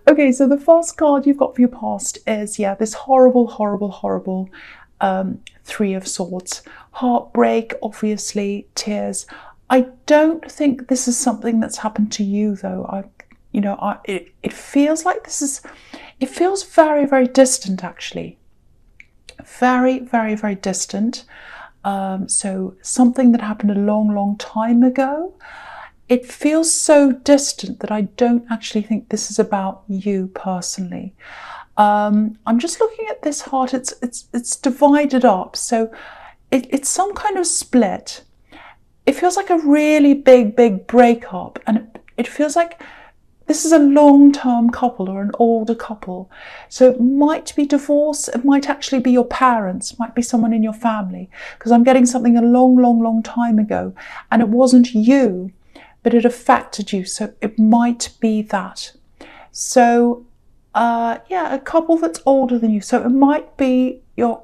Okay, so the first card you've got for your past is, yeah, this horrible, horrible, horrible Three of Swords. Heartbreak, obviously, tears. I don't think this is something that's happened to you, though. It feels like it feels very, very distant, actually. Very, very, very distant. So something that happened a long, long time ago. It feels so distant that I don't actually think this is about you personally. I'm just looking at this heart. It's divided up, so it's some kind of split. It feels like a really big, big breakup, and it feels like this is a long-term couple or an older couple. So it might be divorce. It might actually be your parents. Might be someone in your family. Because I'm getting something a long, long, long time ago, and it wasn't you, but it affected you. So it might be that. So yeah, a couple that's older than you. So it might be your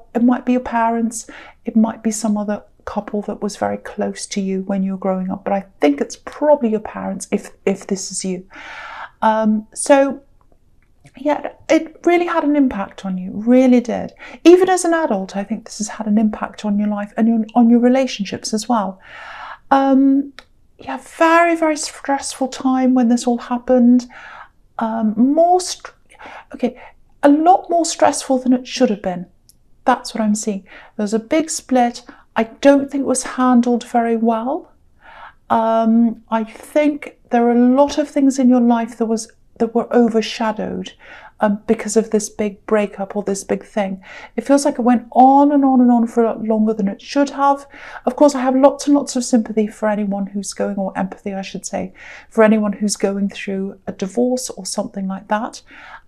parents. It might be some other couple that was very close to you when you were growing up. But I think it's probably your parents if this is you. So yeah, it really had an impact on you, really did. Even as an adult, I think this has had an impact on your life and on your relationships as well. Yeah, very, very stressful time when this all happened. Okay, a lot more stressful than it should have been. That's what I'm seeing. There was a big split. I don't think it was handled very well. I think there are a lot of things in your life that were overshadowed because of this big breakup or this big thing. It feels like it went on and on and on for longer than it should have. Of course, I have lots and lots of sympathy for anyone who's going, or empathy, I should say, for anyone who's going through a divorce or something like that.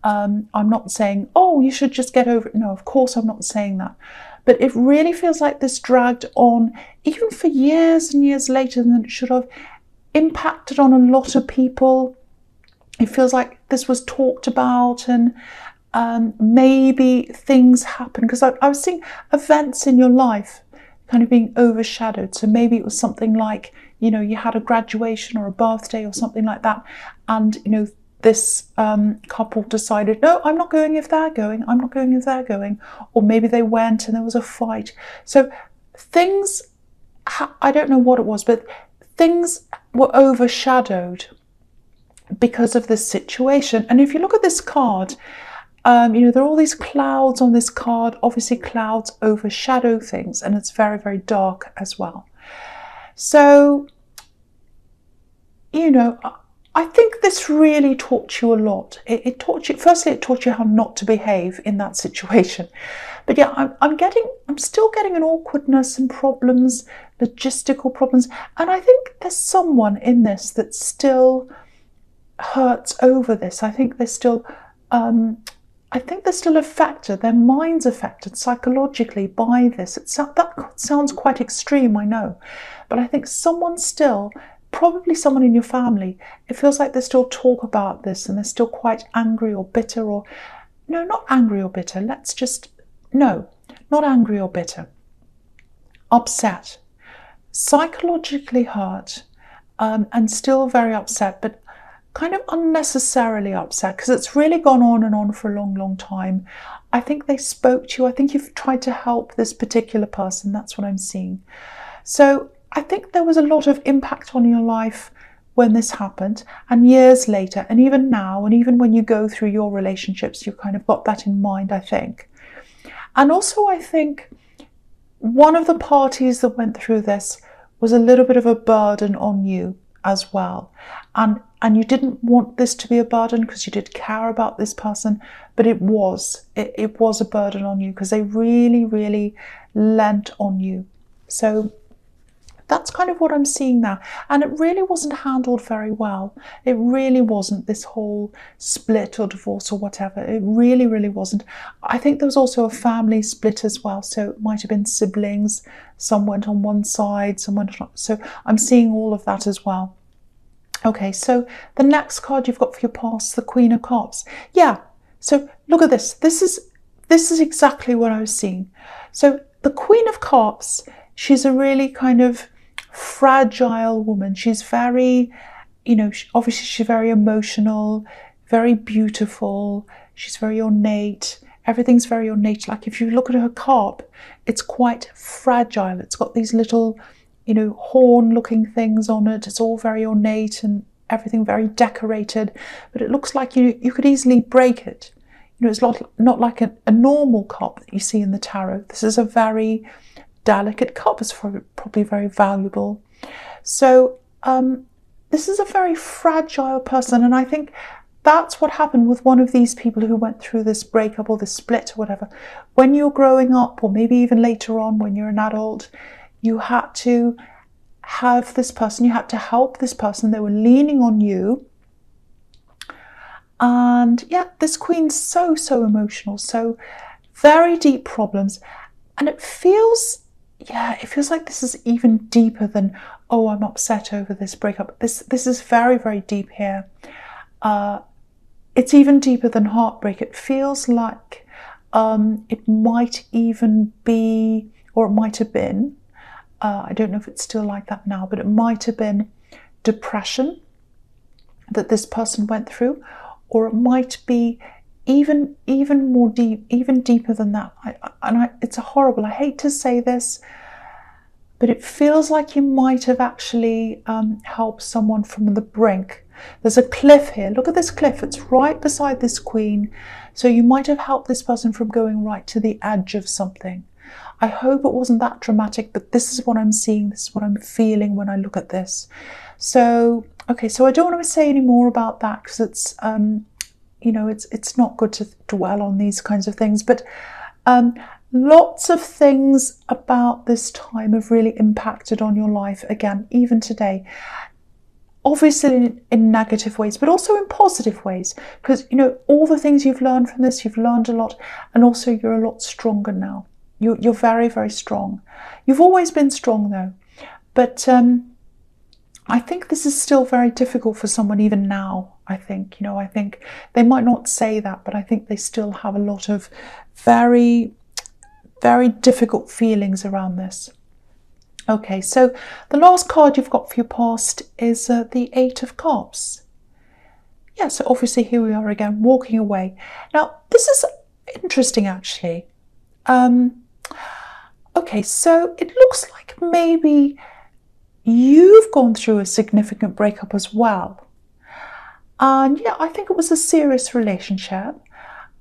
I'm not saying, oh, you should just get over it. No, of course I'm not saying that. But it really feels like this dragged on, even for years and years later than it should have, impacted on a lot of people. It feels like this was talked about, and maybe things happened, because I was seeing events in your life kind of being overshadowed. So maybe it was something like, you had a graduation or a birthday or something like that, and this couple decided, no, I'm not going if they're going, I'm not going if they're going. Or maybe they went and there was a fight. So things, I don't know what it was, but things were overshadowed because of this situation. And if you look at this card, there are all these clouds on this card. Obviously clouds overshadow things, and it's very, very dark as well. So, I think this really taught you a lot. It taught you, firstly, it taught you how not to behave in that situation. But yeah, I'm still getting an awkwardness and problems, logistical problems. And I think there's someone in this that still hurts over this. I think they're still affected. Their mind's affected psychologically by this. That sounds quite extreme, I know. But I think someone still, probably someone in your family, it feels like they still talk about this and they're still quite angry or bitter, or no, not angry or bitter. No, not angry or bitter. Upset, psychologically hurt, and still very upset, but kind of unnecessarily upset, because it's really gone on and on for a long, long time. I think they spoke to you. I think you've tried to help this particular person. That's what I'm seeing. So I think there was a lot of impact on your life when this happened, and years later, and even now, and even when you go through your relationships, you kind of got that in mind, I think. And also, I think one of the parties that went through this was a little bit of a burden on you as well. And you didn't want this to be a burden because you did care about this person, but it was a burden on you because they really, really lent on you. So that's kind of what I'm seeing now. And it really wasn't handled very well. It really wasn't, this whole split or divorce or whatever. It really, really wasn't. I think there was also a family split as well. So it might have been siblings. Some went on one side, some went on. So I'm seeing all of that as well. Okay, so the next card you've got for your past, the Queen of Cups. Yeah, so look at this. This is exactly what I was seeing. So the Queen of Cups, she's a really kind of fragile woman. She's very, obviously she's very emotional, very beautiful. She's very ornate. Everything's very ornate. Like if you look at her carp, it's quite fragile. It's got these little, horn-looking things on it. It's all very ornate and everything very decorated. But it looks like you could easily break it. It's not like a normal carp that you see in the tarot. This is a very delicate carp. It's probably very valuable. So this is a very fragile person, and I think that's what happened with one of these people who went through this breakup or this split or whatever. When you're growing up, or maybe even later on when you're an adult, you had to have this person, you had to help this person. They were leaning on you. And yeah, this queen's so emotional, so very deep problems. And it feels like this is even deeper than, oh, I'm upset over this breakup. This is very, very deep here. It's even deeper than heartbreak. It feels like it might even be, or it might have been, I don't know if it's still like that now, but it might have been depression that this person went through, or it might be even more deep, even deeper than that. It's horrible. I hate to say this, but it feels like you might have actually helped someone from the brink. There's a cliff here. Look at this cliff. It's right beside this queen. So you might have helped this person from going right to the edge of something. I hope it wasn't that dramatic, but this is what I'm seeing. This is what I'm feeling when I look at this. So, okay, so I don't want to say any more about that because it's, it's not good to dwell on these kinds of things. But lots of things about this time have really impacted on your life, again, even today. Obviously in negative ways, but also in positive ways. Because, all the things you've learned from this, you've learned a lot. And also you're a lot stronger now. You're very, very strong. You've always been strong, though. But I think this is still very difficult for someone even now, I think. I think they might not say that, but I think they still have a lot of very, very difficult feelings around this. Okay, so the last card you've got for your past is the Eight of Cups. Yeah, so obviously here we are again, walking away. Now, this is interesting, actually. Okay, so it looks like maybe you've gone through a significant breakup as well. And yeah, I think it was a serious relationship.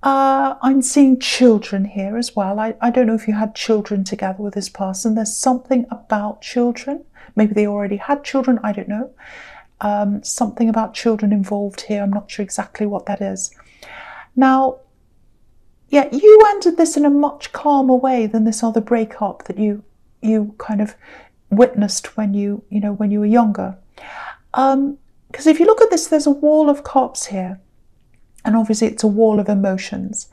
I'm seeing children here as well. I don't know if you had children together with this person. There's something about children. Maybe they already had children. I don't know. Something about children involved here. I'm not sure exactly what that is. Now, yeah, you ended this in a much calmer way than this other breakup that you kind of witnessed when you were younger. Because if you look at this, there's a wall of cups here. And obviously it's a wall of emotions.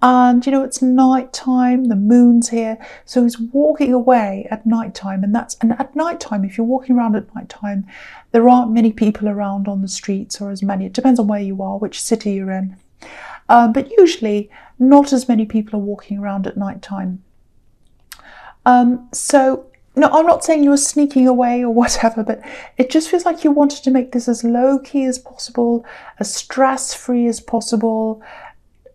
And, it's nighttime, the moon's here. So he's walking away at nighttime. And at nighttime, if you're walking around at nighttime, there aren't many people around on the streets, or as many. It depends on where you are, which city you're in. But usually not as many people are walking around at nighttime. So, no, I'm not saying you were sneaking away or whatever, but it just feels like you wanted to make this as low-key as possible, as stress-free as possible,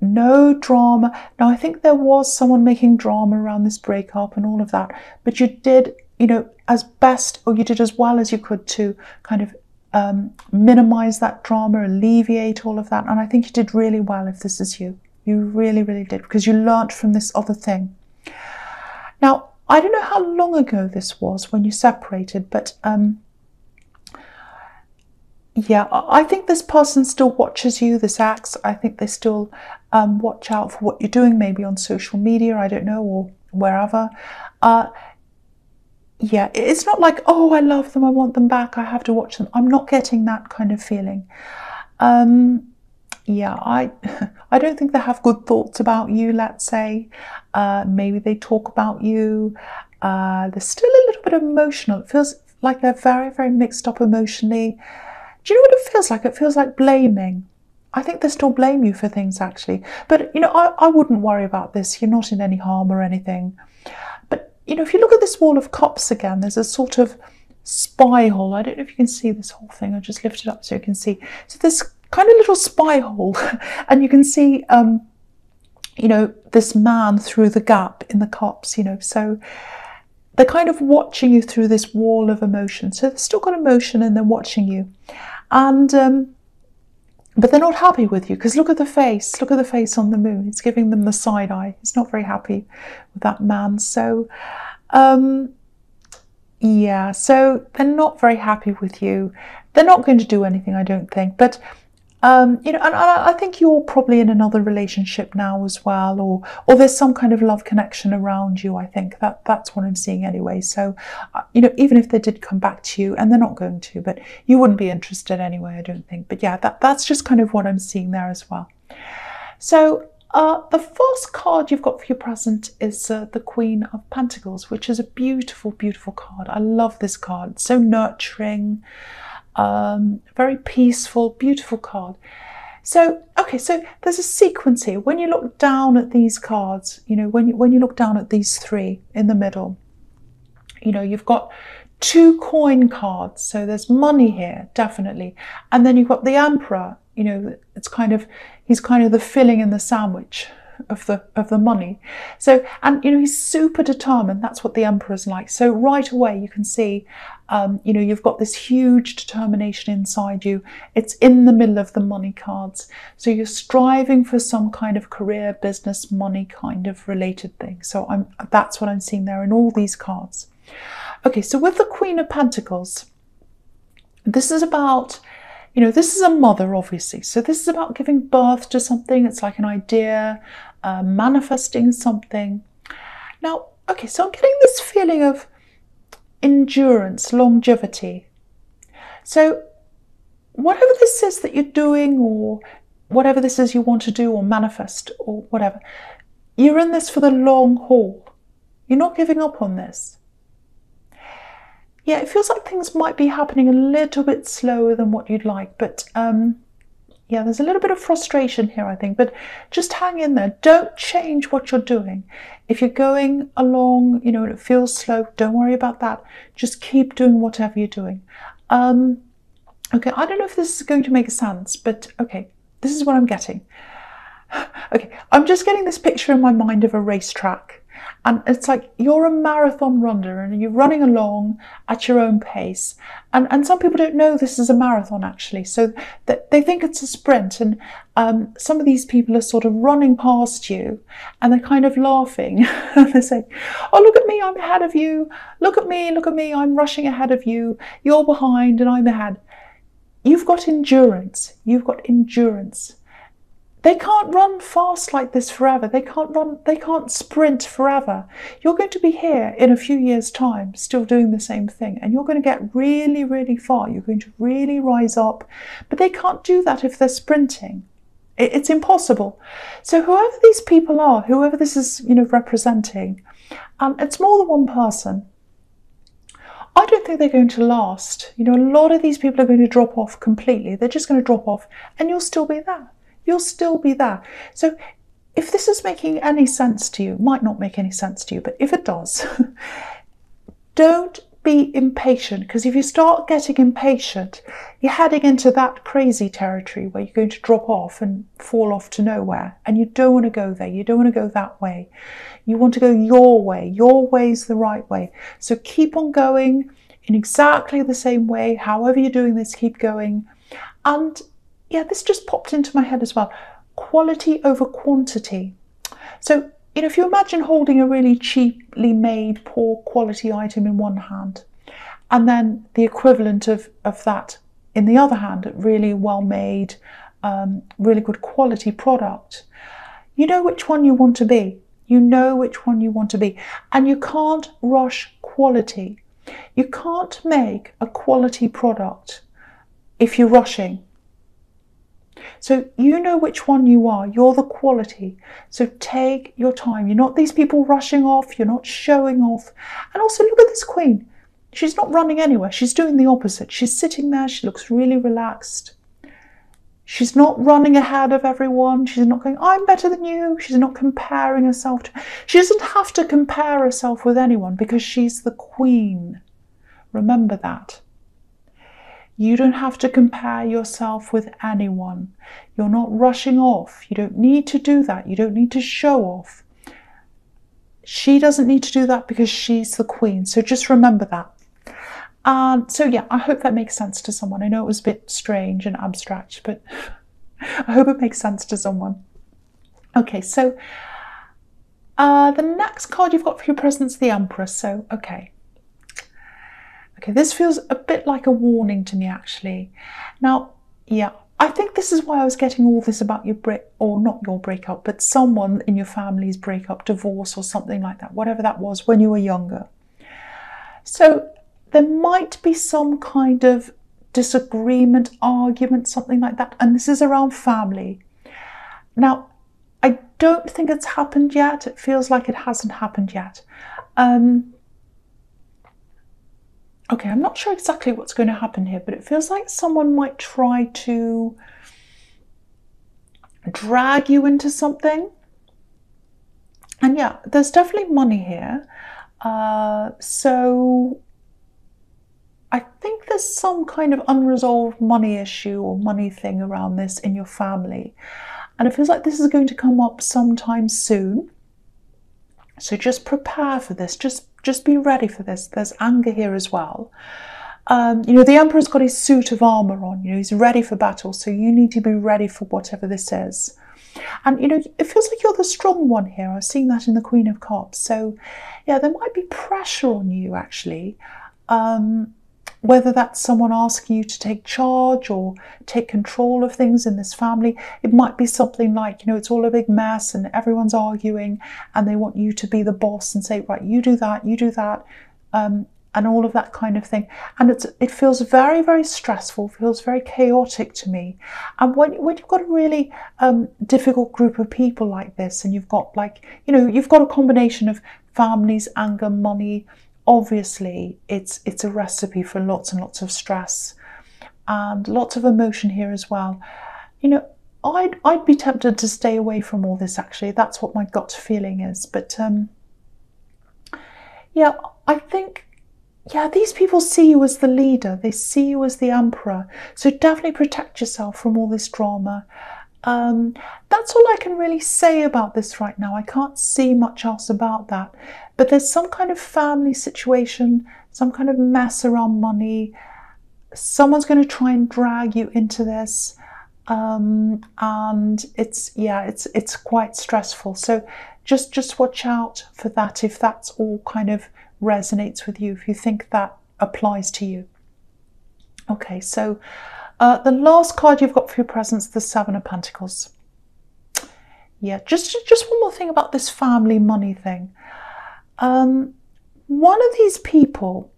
no drama. Now, I think there was someone making drama around this breakup and all of that, but you did, as best, or you did as well as you could to kind of minimize that drama, alleviate all of that. And I think you did really well if this is you. You really, really did, because you learnt from this other thing. Now, I don't know how long ago this was when you separated, but yeah, I think this person still watches you, this ex. I think they still watch out for what you're doing, maybe on social media, I don't know, or wherever. Yeah, it's not like, oh, I love them, I want them back, I have to watch them. I'm not getting that kind of feeling. Yeah, I don't think they have good thoughts about you, let's say. Maybe they talk about you. They're still a little bit emotional. It feels like they're very, very mixed up emotionally. Do you know what it feels like? It feels like blaming. I think they still blame you for things, actually. But, I wouldn't worry about this. You're not in any harm or anything. But, if you look at this wall of cups again, there's a sort of spiral. I don't know if you can see this whole thing. I'll just lift it up so you can see. So this kind of little spy hole, and you can see, you know, this man through the gap in the cups, you know. So they're kind of watching you through this wall of emotion. So they've still got emotion and they're watching you. And but they're not happy with you, because look at the face. Look at the face on the moon. It's giving them the side eye. He's not very happy with that man. So, yeah, so they're not very happy with you. They're not going to do anything, I don't think. But, you know, and I think you're probably in another relationship now as well, or there's some kind of love connection around you. I think that's what I'm seeing anyway. So, you know, even if they did come back to you, and they're not going to, but you wouldn't be interested anyway, I don't think. But yeah, that's just kind of what I'm seeing there as well. So the first card you've got for your present is the Queen of Pentacles, which is a beautiful, beautiful card. I love this card. It's so nurturing. Very peaceful, beautiful card. So, okay, so there's a sequence here. When you look down at these cards, you know, when you look down at these three in the middle, you know, you've got 2 coin cards. So there's money here, definitely. And then you've got the Emperor, you know, it's kind of, he's kind of the filling in the sandwich of the money. So, and you know, he's super determined. That's what the Emperor's like. So right away you can see, you know, you've got this huge determination inside you. It's in the middle of the money cards. So you're striving for some kind of career, business, money kind of related thing. So that's what I'm seeing there in all these cards. Okay, so with the Queen of Pentacles, this is about, you know, this is a mother, obviously. So this is about giving birth to something. It's like an idea, manifesting something. Now, okay, so I'm getting this feeling of endurance, longevity. So whatever this is that you're doing, or whatever this is you want to do or manifest or whatever, you're in this for the long haul. You're not giving up on this. Yeah, it feels like things might be happening a little bit slower than what you'd like, but yeah, there's a little bit of frustration here, I think, but just hang in there. Don't change what you're doing. If you're going along, you know, and it feels slow, don't worry about that. Just keep doing whatever you're doing. Okay, I don't know if this is going to make sense, but okay, this is what I'm getting. Okay, I'm just getting this picture in my mind of a racetrack. And it's like you're a marathon runner and you're running along at your own pace. And some people don't know this is a marathon, actually. So they think it's a sprint. And some of these people are sort of running past you and they're kind of laughing. They're saying, oh, look at me, I'm ahead of you. Look at me, I'm rushing ahead of you. You're behind and I'm ahead. You've got endurance. You've got endurance. They can't run fast like this forever. They can't sprint forever. You're going to be here in a few years' time, still doing the same thing, and you're going to get really, really far. You're going to really rise up, but they can't do that if they're sprinting. It's impossible. So whoever these people are, whoever this is, you know, representing, and it's more than one person, I don't think they're going to last. You know, a lot of these people are going to drop off completely. They're just going to drop off, and you'll still be there. You'll still be there. So if this is making any sense to you, might not make any sense to you, but if it does, don't be impatient, because if you start getting impatient, you're heading into that crazy territory where you're going to drop off and fall off to nowhere. And you don't want to go there. You don't want to go that way. You want to go your way. Your way's the right way. So keep on going in exactly the same way. However you're doing this, keep going. And yeah, this just popped into my head as well. Quality over quantity. So, you know, if you imagine holding a really cheaply made, poor quality item in one hand, and then the equivalent of that in the other hand, a really well made, really good quality product, you know which one you want to be. You know which one you want to be. And you can't rush quality. You can't make a quality product if you're rushing. So you know which one you are. You're the quality. So take your time. You're not these people rushing off. You're not showing off. And also look at this queen. She's not running anywhere. She's doing the opposite. She's sitting there. She looks really relaxed. She's not running ahead of everyone. She's not going, I'm better than you. She's not comparing herself to... She doesn't have to compare herself with anyone because she's the queen. Remember that. You don't have to compare yourself with anyone. You're not rushing off. You don't need to do that. You don't need to show off. She doesn't need to do that because she's the queen. So just remember that. So yeah, I hope that makes sense to someone. I know it was a bit strange and abstract, but I hope it makes sense to someone. Okay, so the next card you've got for your presence is the Empress. So, okay, this feels a bit like a warning to me, actually. Now, yeah, I think this is why I was getting all this about your not your breakup, but someone in your family's breakup, divorce or something like that, whatever that was when you were younger. So there might be some kind of disagreement, argument, something like that, and this is around family. Now, I don't think it's happened yet. It feels like it hasn't happened yet. Okay, I'm not sure exactly what's going to happen here, but it feels like someone might try to drag you into something. And yeah, there's definitely money here. So I think there's some kind of unresolved money issue or money thing around this in your family. And it feels like this is going to come up sometime soon. So just prepare for this. Just be ready for this. There's anger here as well. The Emperor's got his suit of armor on. He's ready for battle. So you need to be ready for whatever this is. And, it feels like you're the strong one here. I've seen that in the Queen of Cups. So, yeah, there might be pressure on you, actually. Whether that's someone asking you to take charge or take control of things in this family. It might be something like, it's all a big mess and everyone's arguing and they want you to be the boss and say, right, you do that, and all of that kind of thing. And it feels very, very stressful, feels very chaotic to me. And when you've got a really difficult group of people like this, and you've got you've got a combination of families, anger, money, obviously it's a recipe for lots and lots of stress and lots of emotion here as well. I'd be tempted to stay away from all this, actually. That's what my gut feeling is. But yeah, I think, yeah, these people see you as the leader. They see you as the emperor. So definitely protect yourself from all this drama. That's all I can really say about this right now. I can't see much else about that. But there's some kind of family situation, some kind of mess around money. Someone's going to try and drag you into this. And it's quite stressful. So just watch out for that if that's all kind of resonates with you, if you think that applies to you. Okay, so the last card you've got for your presence, the Seven of Pentacles. Yeah, just one more thing about this family money thing. One of these people,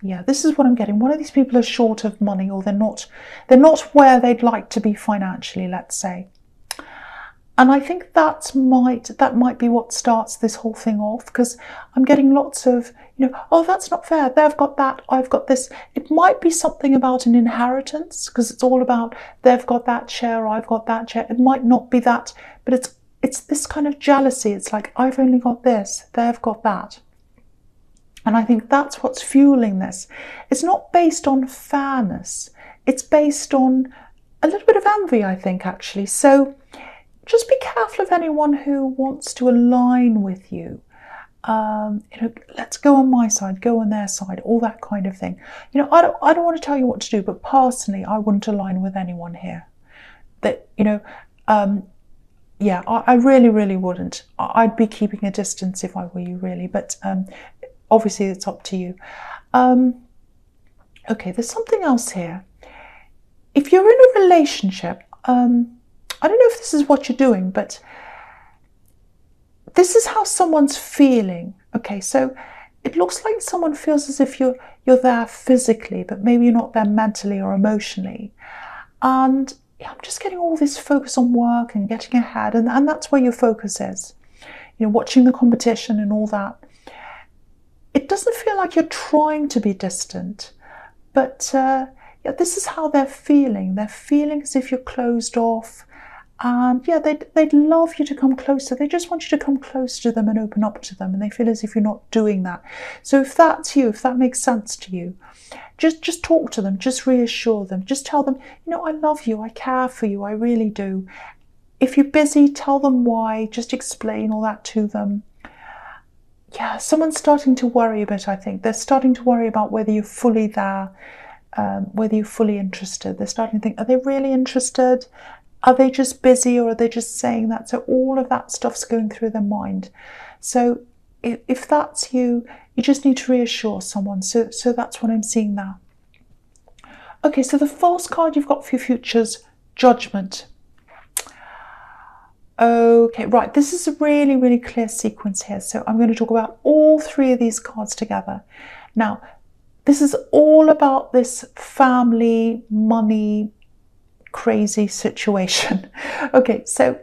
yeah, this is what I'm getting. One of these people are short of money, or they're not where they'd like to be financially, let's say. And I think that might be what starts this whole thing off, because I'm getting lots of, oh, that's not fair. They've got that, I've got this. It might be something about an inheritance, because it's all about they've got that share, I've got that share. It might not be that, but it's this kind of jealousy. It's like, I've only got this, they've got that. And I think that's what's fueling this. It's not based on fairness. It's based on a little bit of envy, I think, actually. So just be careful of anyone who wants to align with you. Let's go on my side, go on their side, all that kind of thing. I don't want to tell you what to do, but personally, I wouldn't align with anyone here. Yeah, I really, really wouldn't. I'd be keeping a distance if I were you, really. But obviously, it's up to you. Okay, there's something else here. If you're in a relationship, I don't know if this is what you're doing, but this is how someone's feeling. Okay, so it looks like someone feels as if you're there physically, but maybe you're not there mentally or emotionally. And I'm just getting all this focus on work and getting ahead, and that's where your focus is. Watching the competition and all that. It doesn't feel like you're trying to be distant, but yeah, this is how they're feeling. They're feeling as if you're closed off, And yeah, they'd love you to come closer. They just want you to come close to them and open up to them, and they feel as if you're not doing that. So if that's you, if that makes sense to you, just talk to them, just reassure them, just tell them, I love you, I care for you, I really do. If you're busy, tell them why, just explain all that to them. Yeah, someone's starting to worry a bit, I think. They're starting to worry about whether you're fully there, whether you're fully interested. They're starting to think, are they really interested? Are they just busy, or are they just saying that? So all of that stuff's going through their mind. So if that's you, you just need to reassure someone. So that's what I'm seeing now. Okay, so the false card you've got for your future's Judgment. Okay, right, this is a really, really clear sequence here. So I'm going to talk about all three of these cards together. Now, this is all about this family, money, crazy situation. Okay, so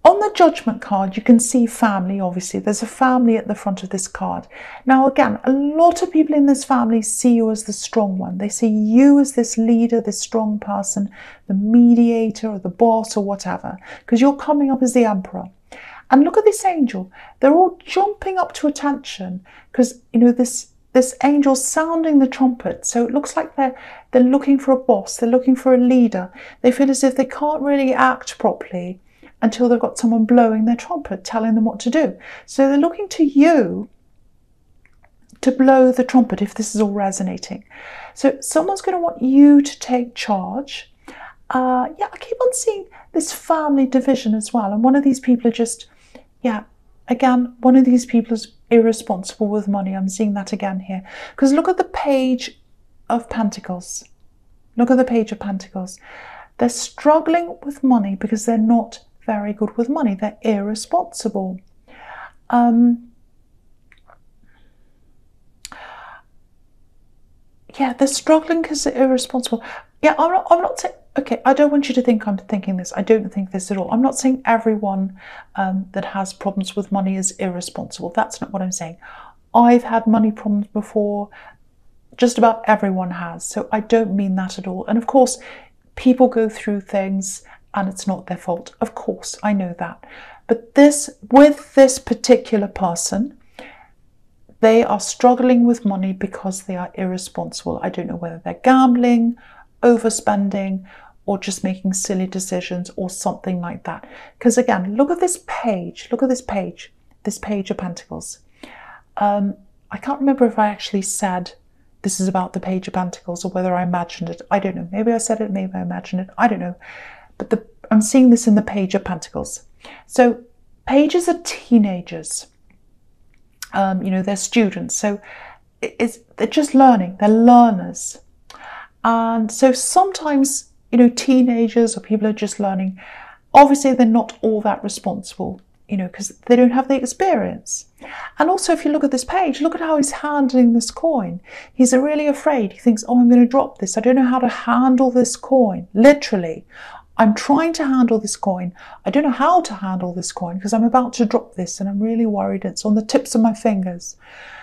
on the Judgment card, you can see family, obviously. There's a family at the front of this card. Now, again, a lot of people in this family see you as the strong one. They see you as this leader, this strong person, the mediator or the boss or whatever, because you're coming up as the Emperor. And look at this angel. They're all jumping up to attention because, this angel's sounding the trumpet. So it looks like they're looking for a boss. They're looking for a leader. They feel as if they can't really act properly until they've got someone blowing their trumpet, telling them what to do. So they're looking to you to blow the trumpet, if this is all resonating. So someone's going to want you to take charge. I keep on seeing this family division as well. And one of these people are just, again, one of these people is irresponsible with money. I'm seeing that again here. Because look at the Page of Pentacles. Look at the Page of Pentacles. They're struggling with money because they're not very good with money. They're irresponsible. They're struggling because they're irresponsible. I'm not saying, okay, I don't want you to think I'm thinking this. I don't think this at all. I'm not saying everyone that has problems with money is irresponsible. That's not what I'm saying. I've had money problems before. Just about everyone has. So I don't mean that at all. And of course, people go through things and it's not their fault. Of course, I know that. But with this particular person, they are struggling with money because they are irresponsible. I don't know whether they're gambling, overspending, or just making silly decisions or something like that. Because again, look at this page. Look at this Page of Pentacles. I can't remember if I actually said this is about the Page of Pentacles or whether I imagined it. I don't know. Maybe I said it, maybe I imagined it. I don't know. But I'm seeing this in the Page of Pentacles. So pages are teenagers. They're students. So they're just learning. They're learners. And so sometimes, teenagers or people are just learning. Obviously, they're not all that responsible, because they don't have the experience. And also, if you look at this page, look at how he's handling this coin. He's really afraid. He thinks, oh, I'm going to drop this. I don't know how to handle this coin. Literally, I'm trying to handle this coin. I don't know how to handle this coin because I'm about to drop this and I'm really worried. It's on the tips of my fingers.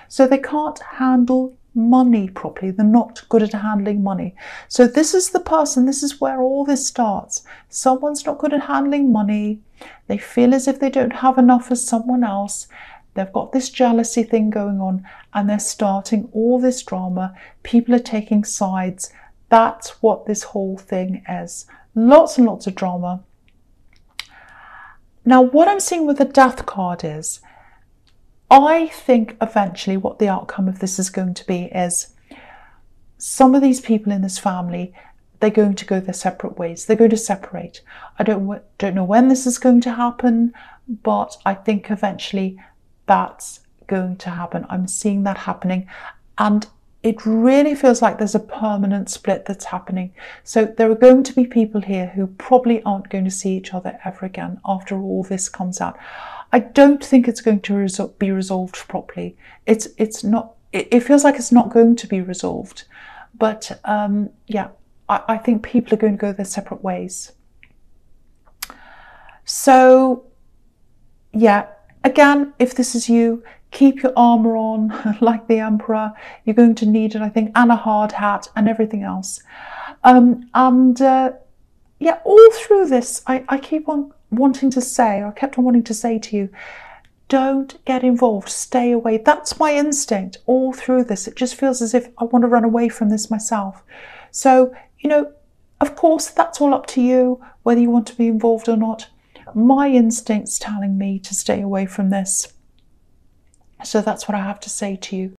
So they can't handle money properly. They're not good at handling money. So this is the person, this is where all this starts. Someone's not good at handling money. They feel as if they don't have enough as someone else. They've got this jealousy thing going on and they're starting all this drama. People are taking sides. That's what this whole thing is. Lots and lots of drama. Now, what I'm seeing with the Death card is, I think eventually what the outcome of this is going to be is some of these people in this family, they're going to go their separate ways. They're going to separate. I don't know when this is going to happen, but I think eventually that's going to happen. I'm seeing that happening. And it really feels like there's a permanent split that's happening. So there are going to be people here who probably aren't going to see each other ever again after all this comes out. I don't think it's going to be resolved properly. It's not. It feels like it's not going to be resolved. But I think people are going to go their separate ways. So yeah, again, if this is you, keep your armor on like the Emperor. You're going to need it, I think, and a hard hat and everything else. yeah, all through this, I keep on wanting to say, or I kept on wanting to say to you, don't get involved, stay away. That's my instinct all through this. It just feels as if I want to run away from this myself. So, you know, of course, that's all up to you, whether you want to be involved or not. My instinct's telling me to stay away from this. So that's what I have to say to you.